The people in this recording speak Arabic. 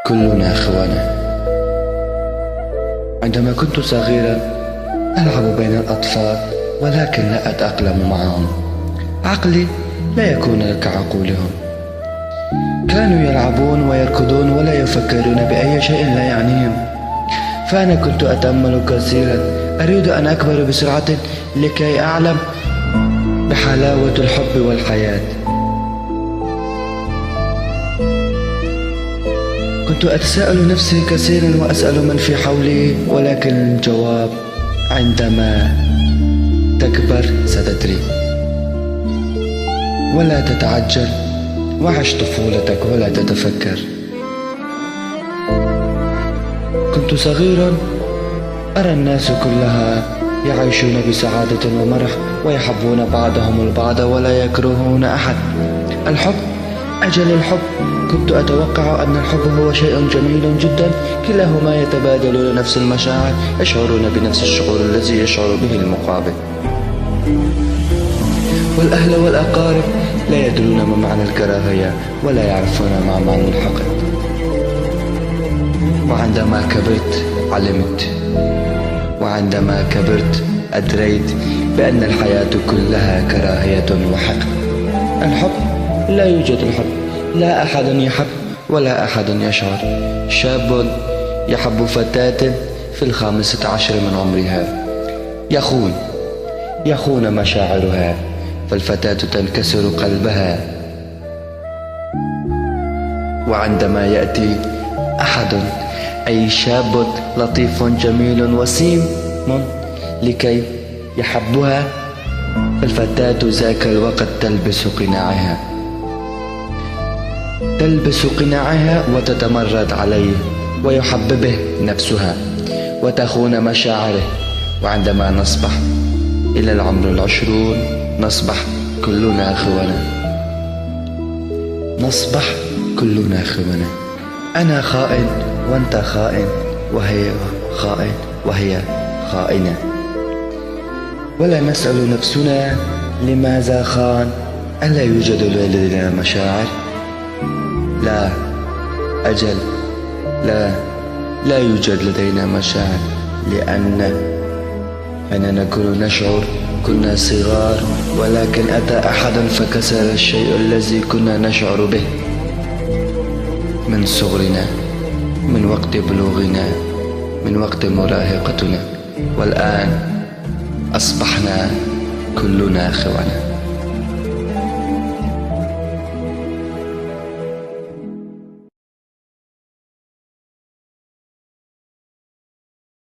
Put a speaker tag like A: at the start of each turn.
A: كلنا إخوانا. عندما كنت صغيرا ألعب بين الأطفال، ولكن لا أتأقلم معهم. عقلي لا يكون كعقولهم. كانوا يلعبون ويركضون ولا يفكرون بأي شيء لا يعنيهم، فأنا كنت أتأمل كثيرا. أريد أن أكبر بسرعة لكي أعلم بحلاوة الحب والحياة. كنت أتساءل نفسي كثيرا وأسأل من في حولي، ولكن الجواب عندما تكبر ستدري. ولا تتعجل، وعش طفولتك ولا تتفكر. كنت صغيرا أرى الناس كلها يعيشون بسعادة ومرح، ويحبون بعضهم البعض ولا يكرهون أحد. الحب، أجل الحب. كنت أتوقع أن الحب هو شيء جميل جدا، كلاهما يتبادلون نفس المشاعر، يشعرون بنفس الشعور الذي يشعر به المقابل. والأهل والأقارب لا يدرون ما معنى الكراهية ولا يعرفون ما معنى الحقد. وعندما كبرت علمت، وعندما كبرت أدريت بأن الحياة كلها كراهية وحقد. الحب، لا يوجد الحب، لا أحد يحب ولا أحد يشعر. شاب يحب فتاة في 15 من عمرها، يخون مشاعرها، فالفتاة تنكسر قلبها. وعندما يأتي أحد، أي شاب لطيف جميل وسيم لكي يحبها، فالفتاة ذاك الوقت تلبس قناعها وتتمرد عليه، ويحببه نفسها وتخون مشاعره. وعندما نصبح إلى العمر 20 نصبح كلنا إخوانا. أنا خائن وأنت خائن، وهي خائن وهي خائنة. ولا نسأل نفسنا لماذا خان؟ ألا يوجد لدينا مشاعر؟ لا، أجل لا يوجد لدينا مشاعر، لأن أننا نشعر كنا صغار، ولكن أتى أحد فكسر الشيء الذي كنا نشعر به من صغرنا، من وقت بلوغنا، من وقت مراهقتنا، والآن أصبحنا كلنا إخوانا.